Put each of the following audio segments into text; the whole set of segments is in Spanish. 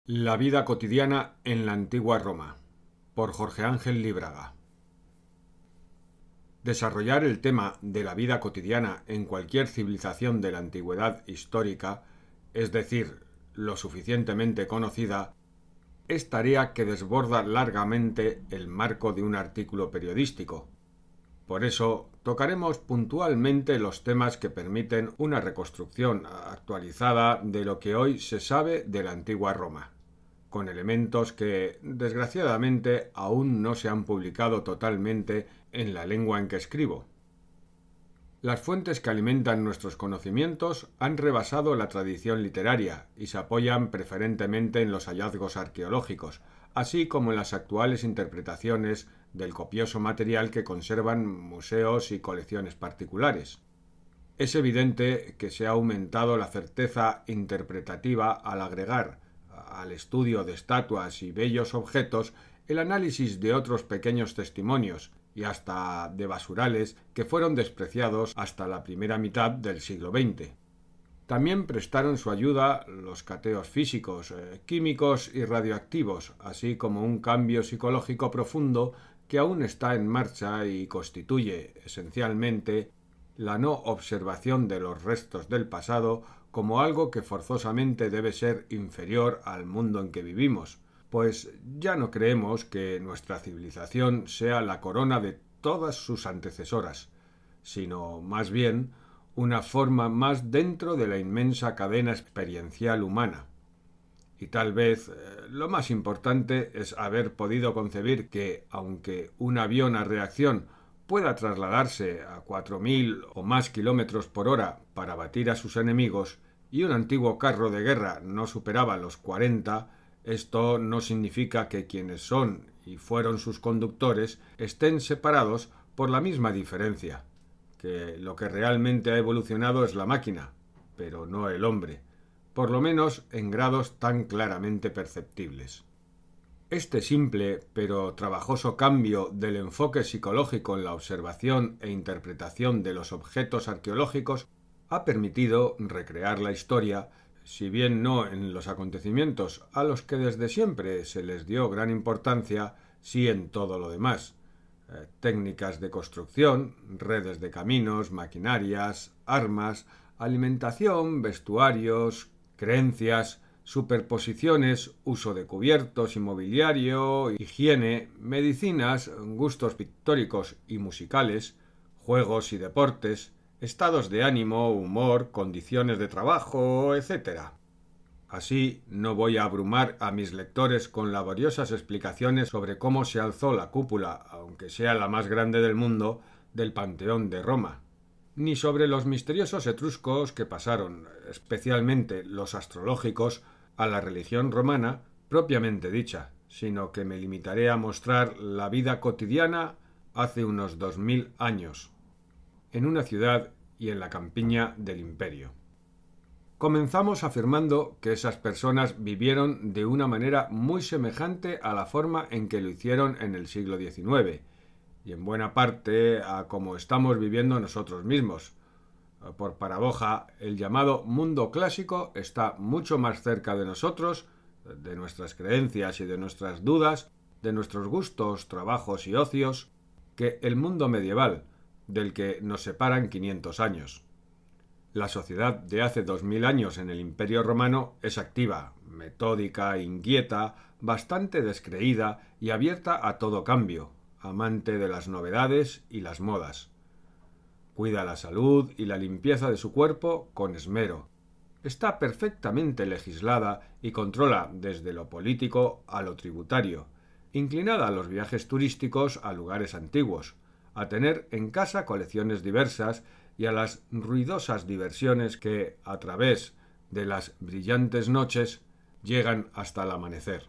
La vida cotidiana en la antigua Roma, por Jorge Ángel Líbraga. Desarrollar el tema de la vida cotidiana en cualquier civilización de la antigüedad histórica, es decir, lo suficientemente conocida, es tarea que desborda largamente el marco de un artículo periodístico. Por eso, tocaremos puntualmente los temas que permiten una reconstrucción actualizada de lo que hoy se sabe de la antigua Roma, con elementos que, desgraciadamente, aún no se han publicado totalmente en la lengua en que escribo. Las fuentes que alimentan nuestros conocimientos han rebasado la tradición literaria y se apoyan preferentemente en los hallazgos arqueológicos, así como en las actuales interpretaciones del copioso material que conservan museos y colecciones particulares. Es evidente que se ha aumentado la certeza interpretativa al agregar al estudio de estatuas y bellos objetos el análisis de otros pequeños testimonios y hasta de basurales que fueron despreciados hasta la primera mitad del siglo XX. También prestaron su ayuda los cateos físicos, químicos y radioactivos, así como un cambio psicológico profundo que aún está en marcha y constituye, esencialmente, la no observación de los restos del pasado como algo que forzosamente debe ser inferior al mundo en que vivimos, pues ya no creemos que nuestra civilización sea la corona de todas sus antecesoras, sino más bien una forma más dentro de la inmensa cadena experiencial humana. Y tal vez lo más importante es haber podido concebir que, aunque un avión a reacción pueda trasladarse a 4.000 o más kilómetros por hora para batir a sus enemigos y un antiguo carro de guerra no superaba los 40, esto no significa que quienes son y fueron sus conductores estén separados por la misma diferencia, que lo que realmente ha evolucionado es la máquina, pero no el hombre, por lo menos en grados tan claramente perceptibles. Este simple pero trabajoso cambio del enfoque psicológico en la observación e interpretación de los objetos arqueológicos ha permitido recrear la historia, si bien no en los acontecimientos a los que desde siempre se les dio gran importancia, sí en todo lo demás. Técnicas de construcción, redes de caminos, maquinarias, armas, alimentación, vestuarios, creencias, superposiciones, uso de cubiertos y mobiliario, higiene, medicinas, gustos pictóricos y musicales, juegos y deportes, estados de ánimo, humor, condiciones de trabajo, etc. Así no voy a abrumar a mis lectores con laboriosas explicaciones sobre cómo se alzó la cúpula, aunque sea la más grande del mundo, del Panteón de Roma, ni sobre los misteriosos etruscos que pasaron, especialmente los astrológicos, a la religión romana propiamente dicha, sino que me limitaré a mostrar la vida cotidiana hace unos 2000 años, en una ciudad y en la campiña del imperio. Comenzamos afirmando que esas personas vivieron de una manera muy semejante a la forma en que lo hicieron en el siglo XIX, y en buena parte a como estamos viviendo nosotros mismos. Por paradoja, el llamado mundo clásico está mucho más cerca de nosotros, de nuestras creencias y de nuestras dudas, de nuestros gustos, trabajos y ocios, que el mundo medieval, del que nos separan 500 años. La sociedad de hace 2000 años en el Imperio Romano es activa, metódica, inquieta, bastante descreída y abierta a todo cambio, amante de las novedades y las modas. Cuida la salud y la limpieza de su cuerpo con esmero. Está perfectamente legislada y controla desde lo político a lo tributario, inclinada a los viajes turísticos a lugares antiguos, a tener en casa colecciones diversas y a las ruidosas diversiones que, a través de las brillantes noches, llegan hasta el amanecer.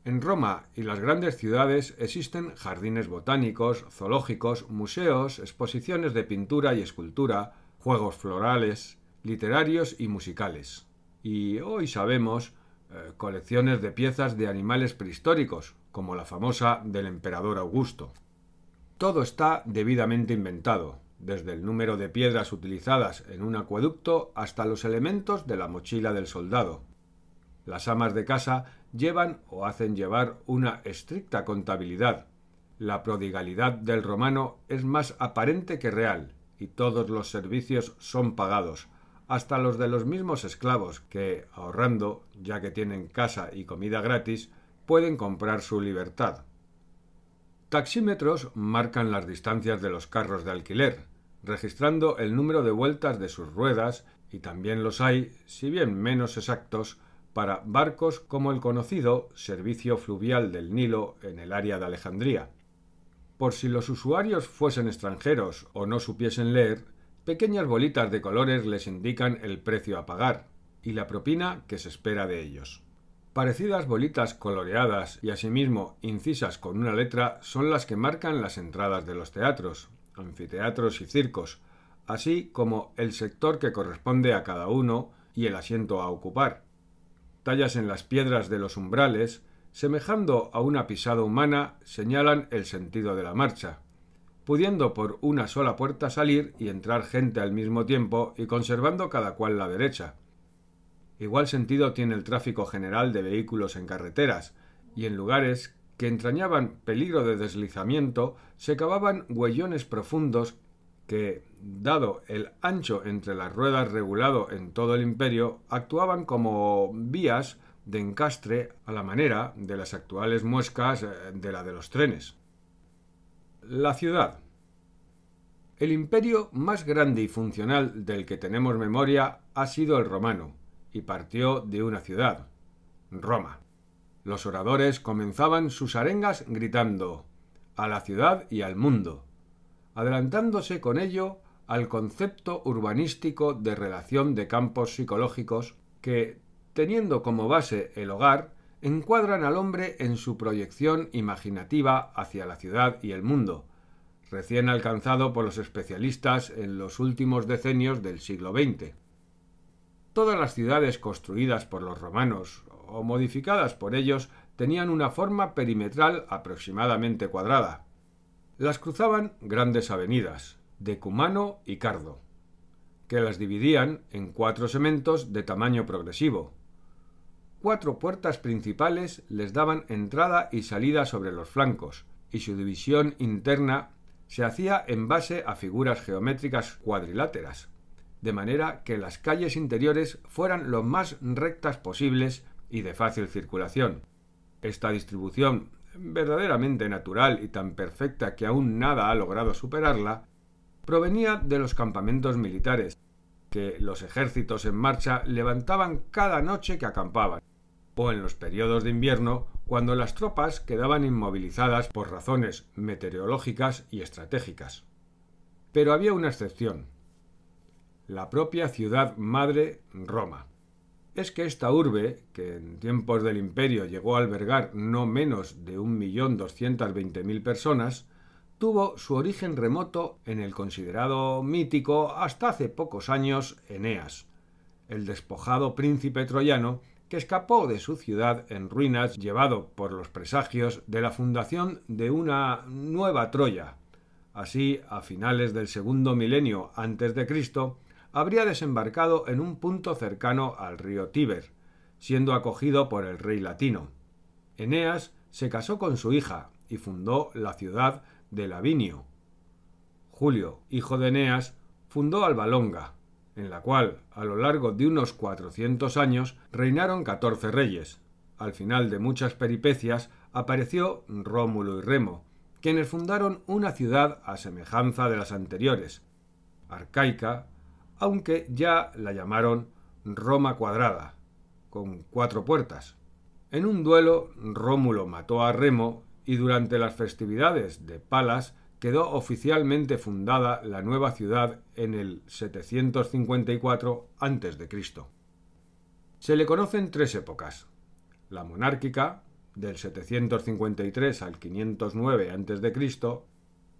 En Roma y las grandes ciudades existen jardines botánicos, zoológicos, museos, exposiciones de pintura y escultura, juegos florales, literarios y musicales. Y hoy sabemos colecciones de piezas de animales prehistóricos, como la famosa del emperador Augusto. Todo está debidamente inventado, desde el número de piedras utilizadas en un acueducto hasta los elementos de la mochila del soldado. Las amas de casa llevan o hacen llevar una estricta contabilidad. La prodigalidad del romano es más aparente que real, y todos los servicios son pagados, hasta los de los mismos esclavos que, ahorrando, ya que tienen casa y comida gratis, pueden comprar su libertad. Taxímetros marcan las distancias de los carros de alquiler, registrando el número de vueltas de sus ruedas, y también los hay, si bien menos exactos, para barcos como el conocido Servicio Fluvial del Nilo en el área de Alejandría. Por si los usuarios fuesen extranjeros o no supiesen leer, pequeñas bolitas de colores les indican el precio a pagar y la propina que se espera de ellos. Parecidas bolitas coloreadas y asimismo incisas con una letra son las que marcan las entradas de los teatros, anfiteatros y circos, así como el sector que corresponde a cada uno y el asiento a ocupar. Tallas en las piedras de los umbrales, semejando a una pisada humana, señalan el sentido de la marcha, pudiendo por una sola puerta salir y entrar gente al mismo tiempo y conservando cada cual la derecha. Igual sentido tiene el tráfico general de vehículos en carreteras, y en lugares que entrañaban peligro de deslizamiento se cavaban huellones profundos que, dado el ancho entre las ruedas regulado en todo el imperio, actuaban como vías de encastre a la manera de las actuales muescas de la de los trenes. La ciudad. El imperio más grande y funcional del que tenemos memoria ha sido el romano, y partió de una ciudad, Roma. Los oradores comenzaban sus arengas gritando «a la ciudad y al mundo», adelantándose con ello al concepto urbanístico de relación de campos psicológicos que, teniendo como base el hogar, encuadran al hombre en su proyección imaginativa hacia la ciudad y el mundo, recién alcanzado por los especialistas en los últimos decenios del siglo XX. Todas las ciudades construidas por los romanos o modificadas por ellos tenían una forma perimetral aproximadamente cuadrada. Las cruzaban grandes avenidas, Decumano y Cardo, que las dividían en 4 segmentos de tamaño progresivo. 4 puertas principales les daban entrada y salida sobre los flancos, y su división interna se hacía en base a figuras geométricas cuadriláteras, de manera que las calles interiores fueran lo más rectas posibles y de fácil circulación. Esta distribución, verdaderamente natural y tan perfecta que aún nada ha logrado superarla, provenía de los campamentos militares, que los ejércitos en marcha levantaban cada noche que acampaban, o en los periodos de invierno, cuando las tropas quedaban inmovilizadas por razones meteorológicas y estratégicas. Pero había una excepción: la propia ciudad madre, Roma. Es que esta urbe, que en tiempos del imperio llegó a albergar no menos de 1.220.000 personas, tuvo su origen remoto en el considerado mítico hasta hace pocos años Eneas, el despojado príncipe troyano que escapó de su ciudad en ruinas llevado por los presagios de la fundación de una nueva Troya. Así, a finales del segundo milenio antes de Cristo, habría desembarcado en un punto cercano al río Tíber, siendo acogido por el rey latino. Eneas se casó con su hija y fundó la ciudad de Lavinio. Julio, hijo de Eneas, fundó Alba Longa, en la cual, a lo largo de unos 400 años, reinaron 14 reyes. Al final de muchas peripecias apareció Rómulo y Remo, quienes fundaron una ciudad a semejanza de las anteriores, arcaica, aunque ya la llamaron Roma cuadrada, con 4 puertas. En un duelo, Rómulo mató a Remo y durante las festividades de Palas quedó oficialmente fundada la nueva ciudad en el 754 a.C. Se le conocen 3 épocas: la monárquica, del 753 al 509 a.C.,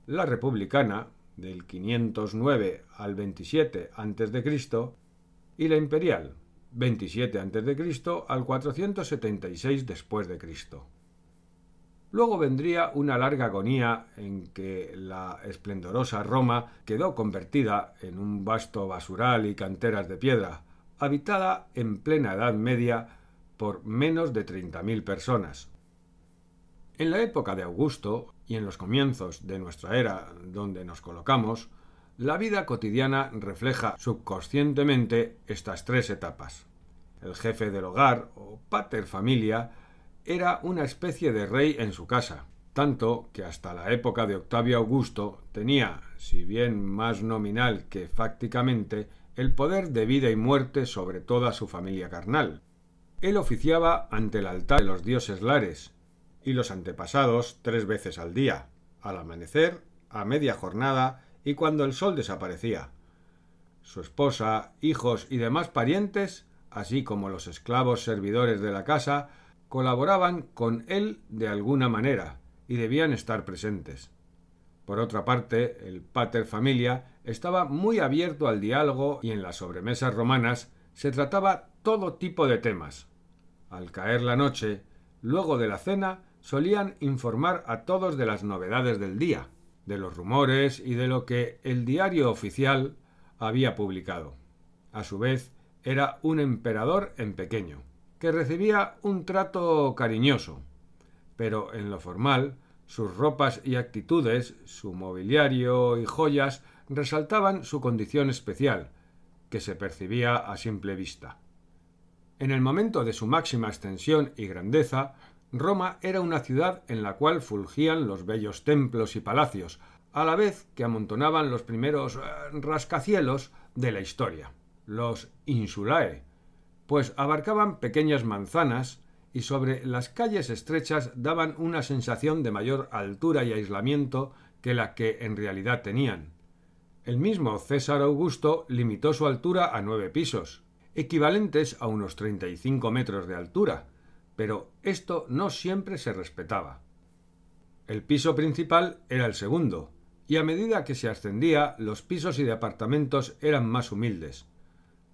la republicana, del 509 al 27 a.C., y la imperial, 27 a.C. al 476 después de Cristo. Luego vendría una larga agonía en que la esplendorosa Roma quedó convertida en un vasto basural y canteras de piedra, habitada en plena Edad Media por menos de 30.000 personas. En la época de Augusto y en los comienzos de nuestra era donde nos colocamos, la vida cotidiana refleja subconscientemente estas tres etapas. El jefe del hogar, o pater familia, era una especie de rey en su casa, tanto que hasta la época de Octavio Augusto tenía, si bien más nominal que fácticamente, el poder de vida y muerte sobre toda su familia carnal. Él oficiaba ante el altar de los dioses lares y los antepasados 3 veces al día, al amanecer, a media jornada y cuando el sol desaparecía. Su esposa, hijos y demás parientes, así como los esclavos servidores de la casa, colaboraban con él de alguna manera y debían estar presentes. Por otra parte, el pater familia estaba muy abierto al diálogo y en las sobremesas romanas se trataba todo tipo de temas. Al caer la noche, luego de la cena, solían informar a todos de las novedades del día, de los rumores y de lo que el diario oficial había publicado. A su vez, era un emperador en pequeño, que recibía un trato cariñoso, pero en lo formal, sus ropas y actitudes, su mobiliario y joyas resaltaban su condición especial, que se percibía a simple vista. En el momento de su máxima extensión y grandeza, Roma era una ciudad en la cual fulgían los bellos templos y palacios, a la vez que amontonaban los primeros rascacielos de la historia, los insulae, pues abarcaban pequeñas manzanas y sobre las calles estrechas daban una sensación de mayor altura y aislamiento que la que en realidad tenían. El mismo César Augusto limitó su altura a 9 pisos, equivalentes a unos 35 metros de altura, pero esto no siempre se respetaba. El piso principal era el segundo, y a medida que se ascendía, los pisos y departamentos eran más humildes.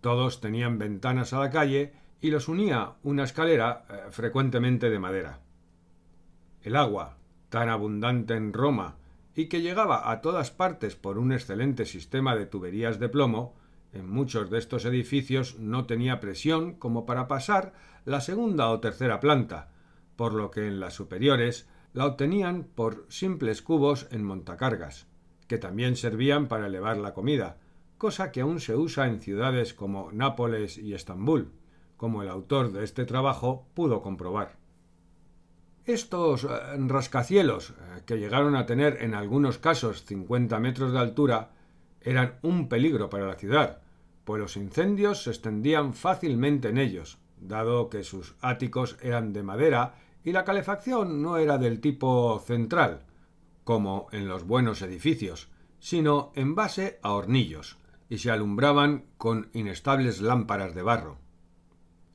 Todos tenían ventanas a la calle y los unía una escalera frecuentemente de madera. El agua, tan abundante en Roma y que llegaba a todas partes por un excelente sistema de tuberías de plomo, en muchos de estos edificios no tenía presión como para pasar la segunda o tercera planta, por lo que en las superiores la obtenían por simples cubos en montacargas, que también servían para elevar la comida, cosa que aún se usa en ciudades como Nápoles y Estambul, como el autor de este trabajo pudo comprobar. Estos rascacielos, que llegaron a tener en algunos casos 50 metros de altura, eran un peligro para la ciudad, pues los incendios se extendían fácilmente en ellos, dado que sus áticos eran de madera y la calefacción no era del tipo central, como en los buenos edificios, sino en base a hornillos, y se alumbraban con inestables lámparas de barro.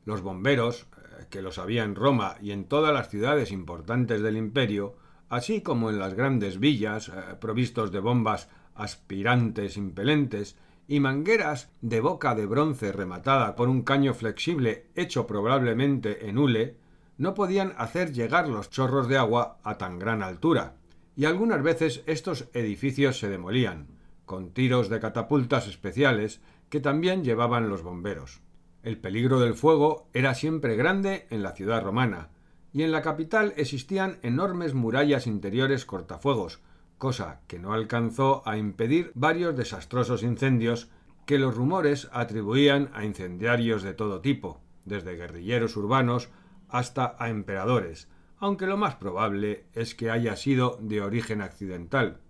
Los bomberos, que los había en Roma y en todas las ciudades importantes del imperio, así como en las grandes villas, provistos de bombas aspirantes impelentes y mangueras de boca de bronce rematada por un caño flexible hecho probablemente en hule, no podían hacer llegar los chorros de agua a tan gran altura, y algunas veces estos edificios se demolían, con tiros de catapultas especiales que también llevaban los bomberos. El peligro del fuego era siempre grande en la ciudad romana, y en la capital existían enormes murallas interiores cortafuegos, cosa que no alcanzó a impedir varios desastrosos incendios que los rumores atribuían a incendiarios de todo tipo, desde guerrilleros urbanos hasta a emperadores, aunque lo más probable es que haya sido de origen accidental.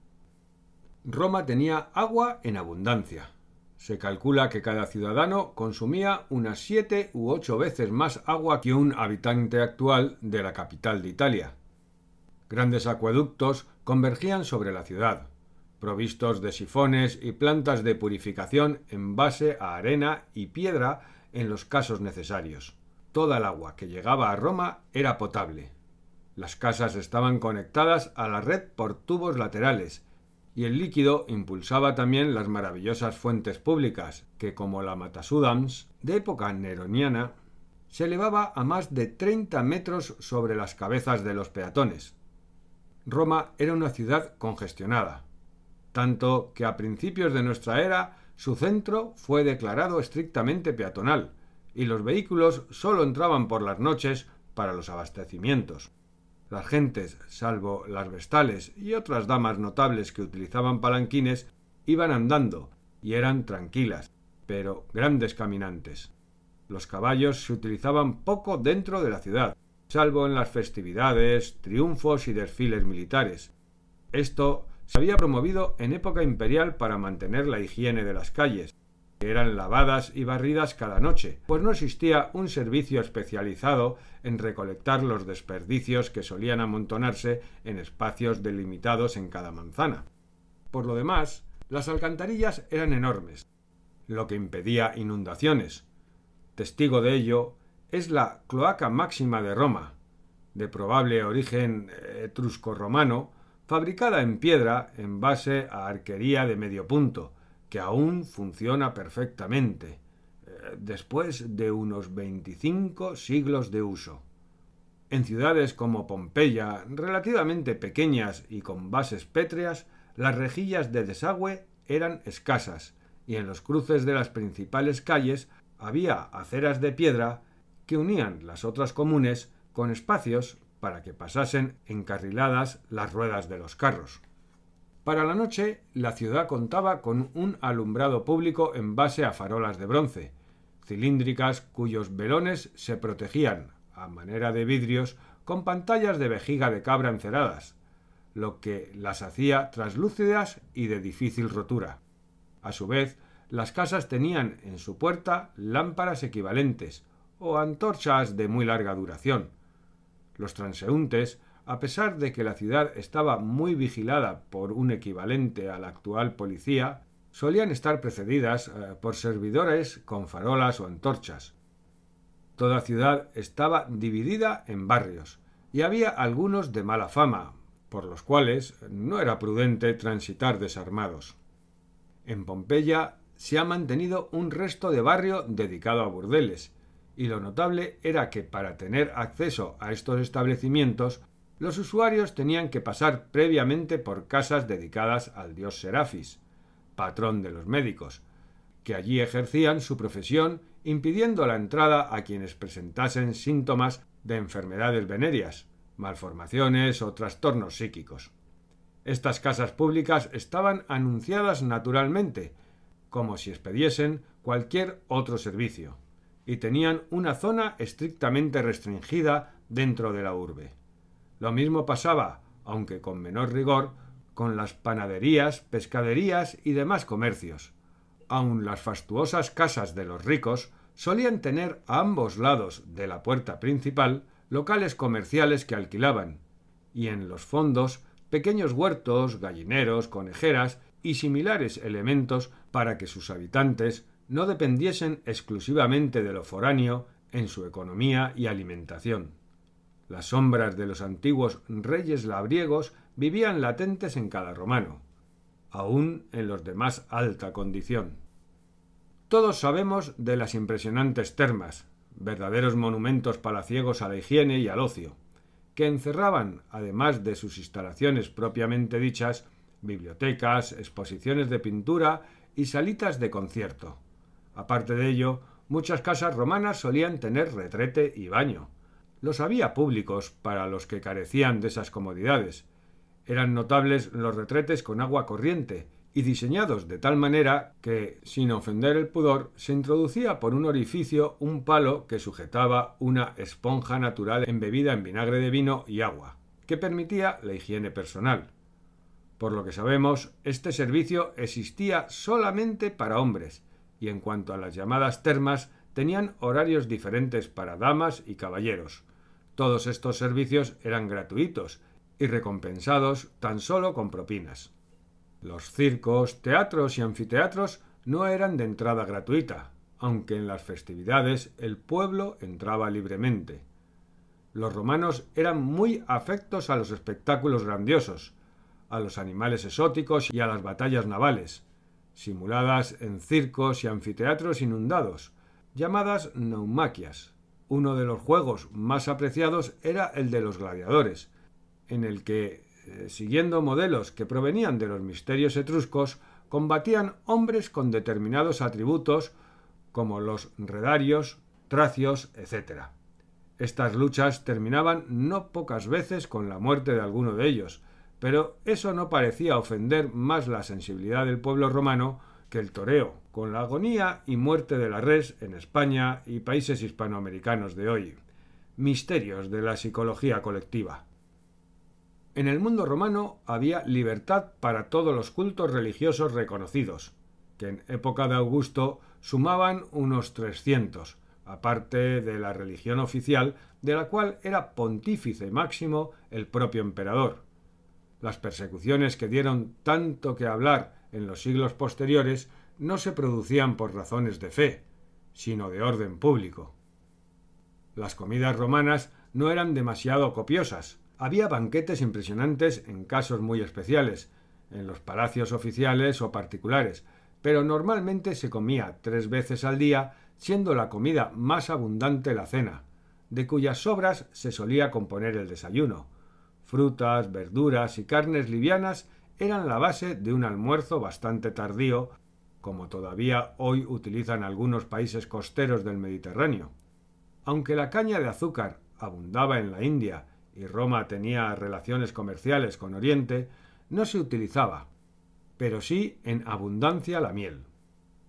Roma tenía agua en abundancia. Se calcula que cada ciudadano consumía unas 7 u 8 veces más agua que un habitante actual de la capital de Italia. Grandes acueductos convergían sobre la ciudad, provistos de sifones y plantas de purificación en base a arena y piedra en los casos necesarios. Toda el agua que llegaba a Roma era potable. Las casas estaban conectadas a la red por tubos laterales, y el líquido impulsaba también las maravillosas fuentes públicas, que, como la Matasudams, de época neroniana, se elevaba a más de 30 metros sobre las cabezas de los peatones. Roma era una ciudad congestionada, tanto que a principios de nuestra era su centro fue declarado estrictamente peatonal, y los vehículos solo entraban por las noches para los abastecimientos. Las gentes, salvo las vestales y otras damas notables que utilizaban palanquines, iban andando y eran tranquilas, pero grandes caminantes. Los caballos se utilizaban poco dentro de la ciudad, salvo en las festividades, triunfos y desfiles militares. Esto se había promovido en época imperial para mantener la higiene de las calles, que eran lavadas y barridas cada noche, pues no existía un servicio especializado en recolectar los desperdicios que solían amontonarse en espacios delimitados en cada manzana. Por lo demás, las alcantarillas eran enormes, lo que impedía inundaciones. Testigo de ello es la Cloaca Máxima de Roma, de probable origen etrusco-romano, fabricada en piedra en base a arquería de medio punto, que aún funciona perfectamente, después de unos 25 siglos de uso. En ciudades como Pompeya, relativamente pequeñas y con bases pétreas, las rejillas de desagüe eran escasas, y en los cruces de las principales calles había aceras de piedra que unían las otras comunes con espacios para que pasasen encarriladas las ruedas de los carros. Para la noche, la ciudad contaba con un alumbrado público en base a farolas de bronce, cilíndricas cuyos velones se protegían, a manera de vidrios, con pantallas de vejiga de cabra enceradas, lo que las hacía traslúcidas y de difícil rotura. A su vez, las casas tenían en su puerta lámparas equivalentes o antorchas de muy larga duración. Los transeúntes, a pesar de que la ciudad estaba muy vigilada por un equivalente a la actual policía, solían estar precedidas por servidores con farolas o antorchas. Toda ciudad estaba dividida en barrios, y había algunos de mala fama, por los cuales no era prudente transitar desarmados. En Pompeya se ha mantenido un resto de barrio dedicado a burdeles, y lo notable era que para tener acceso a estos establecimientos los usuarios tenían que pasar previamente por casas dedicadas al dios Serafis, patrón de los médicos, que allí ejercían su profesión impidiendo la entrada a quienes presentasen síntomas de enfermedades venéreas, malformaciones o trastornos psíquicos. Estas casas públicas estaban anunciadas naturalmente, como si expediesen cualquier otro servicio, y tenían una zona estrictamente restringida dentro de la urbe. Lo mismo pasaba, aunque con menor rigor, con las panaderías, pescaderías y demás comercios. Aun las fastuosas casas de los ricos solían tener a ambos lados de la puerta principal locales comerciales que alquilaban, y en los fondos pequeños huertos, gallineros, conejeras y similares elementos para que sus habitantes no dependiesen exclusivamente de lo foráneo en su economía y alimentación. Las sombras de los antiguos reyes labriegos vivían latentes en cada romano, aún en los de más alta condición. Todos sabemos de las impresionantes termas, verdaderos monumentos palaciegos a la higiene y al ocio, que encerraban, además de sus instalaciones propiamente dichas, bibliotecas, exposiciones de pintura y salitas de concierto. Aparte de ello, muchas casas romanas solían tener retrete y baño. Los había públicos para los que carecían de esas comodidades. Eran notables los retretes con agua corriente y diseñados de tal manera que, sin ofender el pudor, se introducía por un orificio un palo que sujetaba una esponja natural embebida en vinagre de vino y agua, que permitía la higiene personal. Por lo que sabemos, este servicio existía solamente para hombres, y en cuanto a las llamadas termas, tenían horarios diferentes para damas y caballeros. Todos estos servicios eran gratuitos y recompensados tan solo con propinas. Los circos, teatros y anfiteatros no eran de entrada gratuita, aunque en las festividades el pueblo entraba libremente. Los romanos eran muy afectos a los espectáculos grandiosos, a los animales exóticos y a las batallas navales, simuladas en circos y anfiteatros inundados, llamadas naumaquias. Uno de los juegos más apreciados era el de los gladiadores, en el que, siguiendo modelos que provenían de los misterios etruscos, combatían hombres con determinados atributos como los redarios, tracios, etc. Estas luchas terminaban no pocas veces con la muerte de alguno de ellos, pero eso no parecía ofender más la sensibilidad del pueblo romano que el toreo, con la agonía y muerte de la res en España y países hispanoamericanos de hoy. Misterios de la psicología colectiva. En el mundo romano había libertad para todos los cultos religiosos reconocidos, que en época de Augusto sumaban unos 300, aparte de la religión oficial, de la cual era pontífice máximo el propio emperador. Las persecuciones que dieron tanto que hablar en los siglos posteriores no se producían por razones de fe, sino de orden público. Las comidas romanas no eran demasiado copiosas. Había banquetes impresionantes en casos muy especiales, en los palacios oficiales o particulares, pero normalmente se comía 3 veces al día, siendo la comida más abundante la cena, de cuyas sobras se solía componer el desayuno. Frutas, verduras y carnes livianas eran la base de un almuerzo bastante tardío, como todavía hoy utilizan algunos países costeros del Mediterráneo. Aunque la caña de azúcar abundaba en la India y Roma tenía relaciones comerciales con Oriente, no se utilizaba, pero sí en abundancia la miel.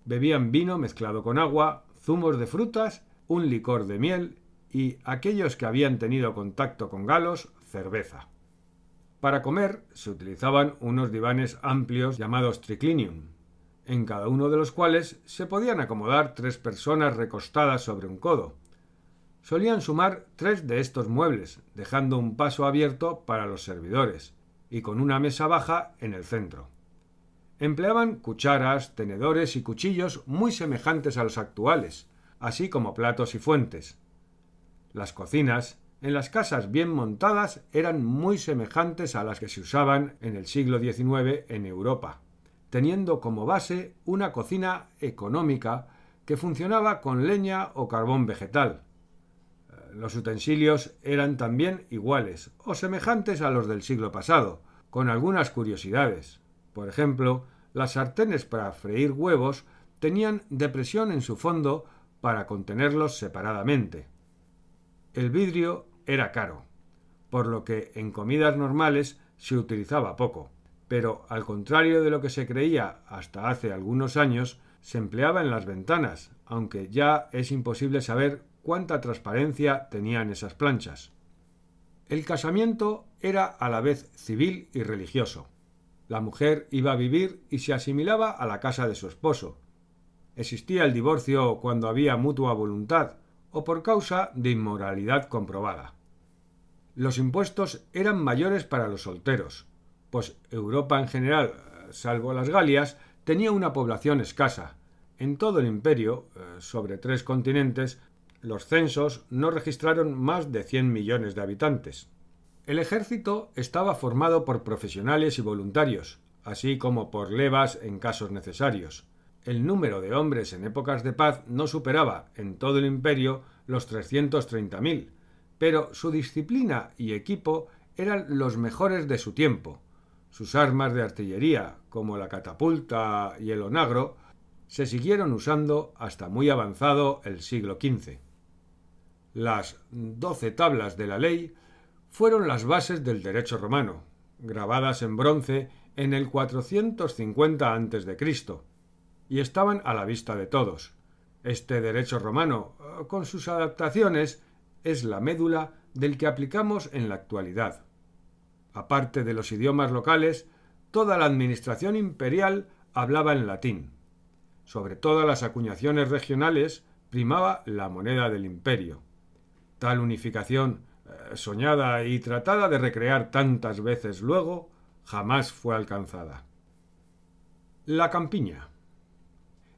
Bebían vino mezclado con agua, zumos de frutas, un licor de miel y, aquellos que habían tenido contacto con galos, cerveza. Para comer se utilizaban unos divanes amplios llamados triclinium, en cada uno de los cuales se podían acomodar 3 personas recostadas sobre un codo. Solían sumar 3 de estos muebles, dejando un paso abierto para los servidores, y con una mesa baja en el centro. Empleaban cucharas, tenedores y cuchillos muy semejantes a los actuales, así como platos y fuentes. Las cocinas, en las casas bien montadas, eran muy semejantes a las que se usaban en el siglo XIX en Europa, teniendo como base una cocina económica que funcionaba con leña o carbón vegetal. Los utensilios eran también iguales o semejantes a los del siglo pasado, con algunas curiosidades. Por ejemplo, las sartenes para freír huevos tenían depresión en su fondo para contenerlos separadamente. El vidrio era caro, por lo que en comidas normales se utilizaba poco, pero al contrario de lo que se creía hasta hace algunos años, se empleaba en las ventanas, aunque ya es imposible saber cuánta transparencia tenían esas planchas. El casamiento era a la vez civil y religioso. La mujer iba a vivir y se asimilaba a la casa de su esposo. Existía el divorcio cuando había mutua voluntad o por causa de inmoralidad comprobada. Los impuestos eran mayores para los solteros, pues Europa en general, salvo las Galias, tenía una población escasa. En todo el imperio, sobre 3 continentes, los censos no registraron más de 100 millones de habitantes. El ejército estaba formado por profesionales y voluntarios, así como por levas en casos necesarios. El número de hombres en épocas de paz no superaba, en todo el imperio, los 330.000, pero su disciplina y equipo eran los mejores de su tiempo. Sus armas de artillería, como la catapulta y el onagro, se siguieron usando hasta muy avanzado el siglo XV. Las 12 tablas de la ley fueron las bases del derecho romano, grabadas en bronce en el 450 a.C., y estaban a la vista de todos. Este derecho romano, con sus adaptaciones, es la médula del que aplicamos en la actualidad. Aparte de los idiomas locales, toda la administración imperial hablaba en latín. Sobre todas las acuñaciones regionales primaba la moneda del imperio. Tal unificación, soñada y tratada de recrear tantas veces luego, jamás fue alcanzada. La campiña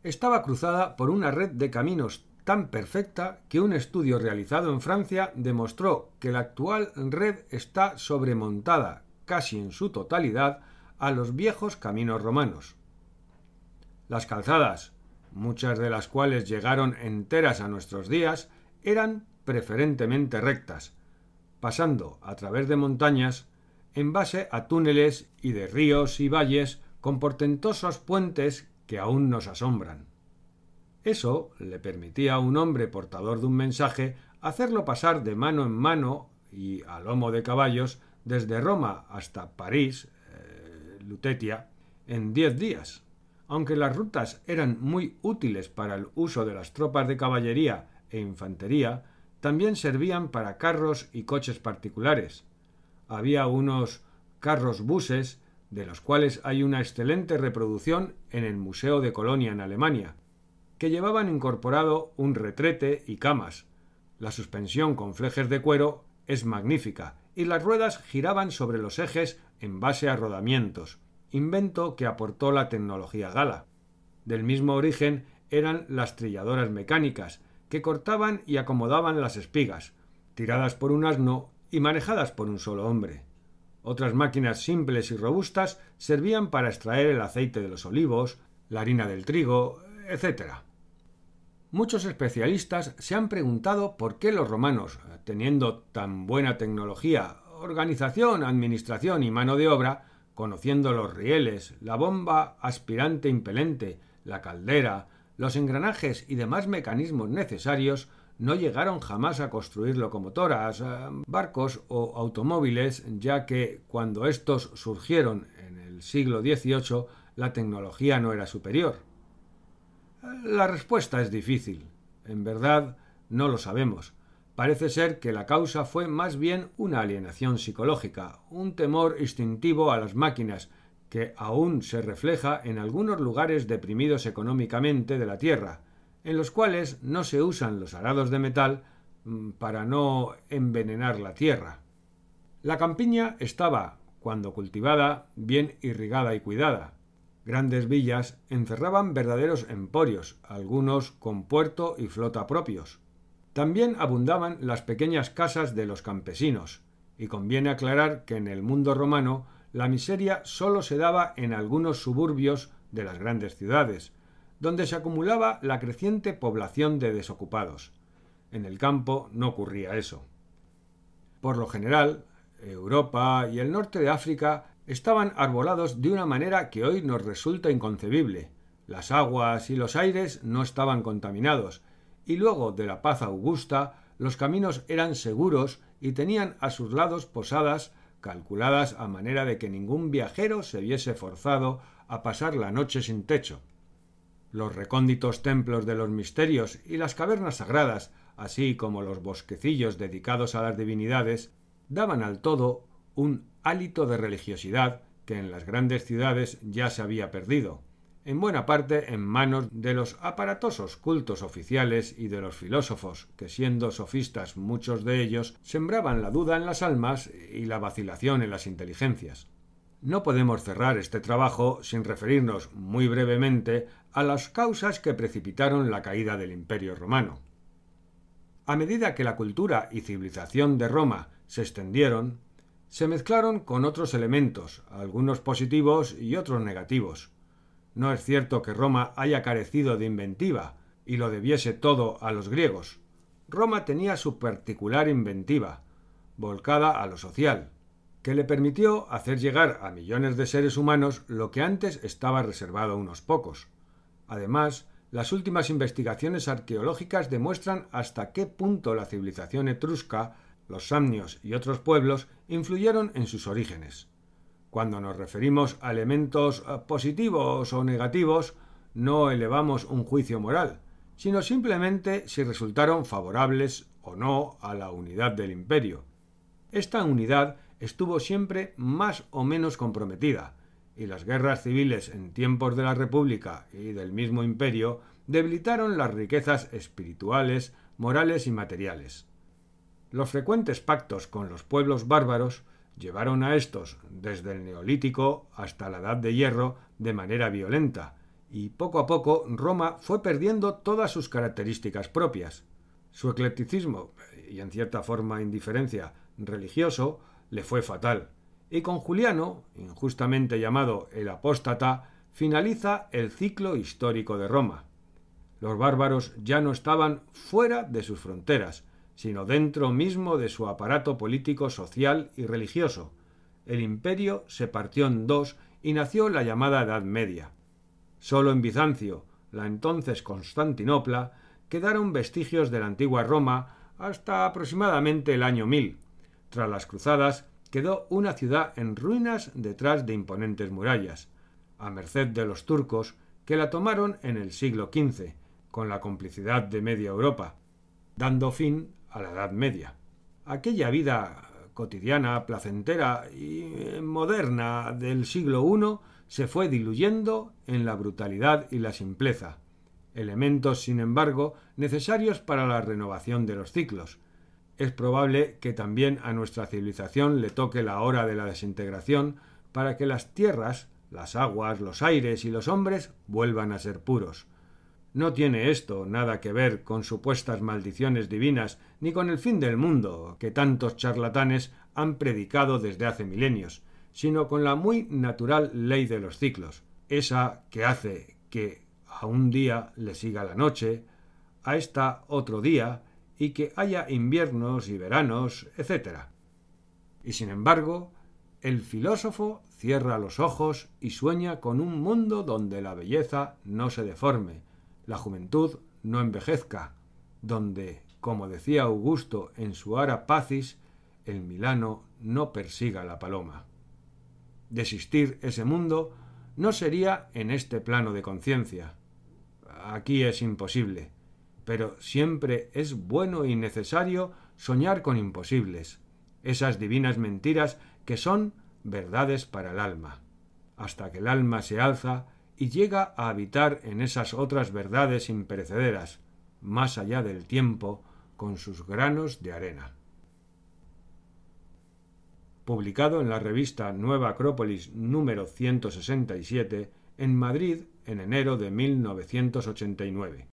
estaba cruzada por una red de caminos tan perfecta que un estudio realizado en Francia demostró que la actual red está sobremontada, casi en su totalidad, a los viejos caminos romanos. Las calzadas, muchas de las cuales llegaron enteras a nuestros días, eran preferentemente rectas, pasando a través de montañas en base a túneles y de ríos y valles con portentosos puentes que aún nos asombran. Eso le permitía a un hombre portador de un mensaje hacerlo pasar de mano en mano y a lomo de caballos desde Roma hasta París, Lutetia, en 10 días. Aunque las rutas eran muy útiles para el uso de las tropas de caballería e infantería, también servían para carros y coches particulares. Había unos carros-buses, de los cuales hay una excelente reproducción en el Museo de Colonia en Alemania, que llevaban incorporado un retrete y camas. La suspensión con flejes de cuero es magnífica y las ruedas giraban sobre los ejes en base a rodamientos, invento que aportó la tecnología gala. Del mismo origen eran las trilladoras mecánicas, que cortaban y acomodaban las espigas, tiradas por un asno y manejadas por un solo hombre. Otras máquinas simples y robustas servían para extraer el aceite de los olivos, la harina del trigo, etc. Muchos especialistas se han preguntado por qué los romanos, teniendo tan buena tecnología, organización, administración y mano de obra, conociendo los rieles, la bomba aspirante impelente, la caldera, los engranajes y demás mecanismos necesarios, no llegaron jamás a construir locomotoras, barcos o automóviles, ya que cuando estos surgieron en el siglo XVIII la tecnología no era superior. La respuesta es difícil. En verdad, no lo sabemos. Parece ser que la causa fue más bien una alienación psicológica, un temor instintivo a las máquinas, que aún se refleja en algunos lugares deprimidos económicamente de la tierra, en los cuales no se usan los arados de metal para no envenenar la tierra. La campiña estaba, cuando cultivada, bien irrigada y cuidada. Grandes villas encerraban verdaderos emporios, algunos con puerto y flota propios. También abundaban las pequeñas casas de los campesinos, y conviene aclarar que en el mundo romano la miseria sólo se daba en algunos suburbios de las grandes ciudades, donde se acumulaba la creciente población de desocupados. En el campo no ocurría eso. Por lo general, Europa y el norte de África estaban arbolados de una manera que hoy nos resulta inconcebible. Las aguas y los aires no estaban contaminados, y luego de la paz augusta, los caminos eran seguros y tenían a sus lados posadas calculadas a manera de que ningún viajero se viese forzado a pasar la noche sin techo. Los recónditos templos de los misterios y las cavernas sagradas, así como los bosquecillos dedicados a las divinidades, daban al todo un hálito de religiosidad que en las grandes ciudades ya se había perdido, en buena parte en manos de los aparatosos cultos oficiales y de los filósofos, que siendo sofistas muchos de ellos, sembraban la duda en las almas y la vacilación en las inteligencias. No podemos cerrar este trabajo sin referirnos muy brevemente a las causas que precipitaron la caída del Imperio romano. A medida que la cultura y civilización de Roma se extendieron, se mezclaron con otros elementos, algunos positivos y otros negativos. No es cierto que Roma haya carecido de inventiva y lo debiese todo a los griegos. Roma tenía su particular inventiva, volcada a lo social, que le permitió hacer llegar a millones de seres humanos lo que antes estaba reservado a unos pocos. Además, las últimas investigaciones arqueológicas demuestran hasta qué punto la civilización etrusca, los samnios y otros pueblos influyeron en sus orígenes. Cuando nos referimos a elementos positivos o negativos, no elevamos un juicio moral, sino simplemente si resultaron favorables o no a la unidad del imperio. Esta unidad estuvo siempre más o menos comprometida, y las guerras civiles en tiempos de la República y del mismo imperio debilitaron las riquezas espirituales, morales y materiales. Los frecuentes pactos con los pueblos bárbaros llevaron a estos, desde el Neolítico hasta la Edad de Hierro, de manera violenta, y poco a poco Roma fue perdiendo todas sus características propias. Su eclecticismo, y en cierta forma indiferencia, religioso, le fue fatal, y con Juliano, injustamente llamado el apóstata, finaliza el ciclo histórico de Roma. Los bárbaros ya no estaban fuera de sus fronteras, sino dentro mismo de su aparato político, social y religioso. El imperio se partió en dos y nació la llamada Edad Media. Solo en Bizancio, la entonces Constantinopla, quedaron vestigios de la antigua Roma hasta aproximadamente el año 1000. Tras las cruzadas, quedó una ciudad en ruinas detrás de imponentes murallas, a merced de los turcos, que la tomaron en el siglo XV, con la complicidad de media Europa, dando fin a la Edad Media. Aquella vida cotidiana, placentera y moderna del siglo I se fue diluyendo en la brutalidad y la simpleza, elementos, sin embargo, necesarios para la renovación de los ciclos. Es probable que también a nuestra civilización le toque la hora de la desintegración para que las tierras, las aguas, los aires y los hombres vuelvan a ser puros. No tiene esto nada que ver con supuestas maldiciones divinas ni con el fin del mundo que tantos charlatanes han predicado desde hace milenios, sino con la muy natural ley de los ciclos, esa que hace que a un día le siga la noche, a esta otro día, y que haya inviernos y veranos, etc. Y sin embargo, el filósofo cierra los ojos y sueña con un mundo donde la belleza no se deforme, la juventud no envejezca, donde, como decía Augusto en su Ara Pacis, el milano no persiga la paloma. Desistir ese mundo no sería en este plano de conciencia. Aquí es imposible, pero siempre es bueno y necesario soñar con imposibles, esas divinas mentiras que son verdades para el alma, hasta que el alma se alza y llega a habitar en esas otras verdades imperecederas, más allá del tiempo, con sus granos de arena. Publicado en la revista Nueva Acrópolis número 167, en Madrid, en enero de 1989.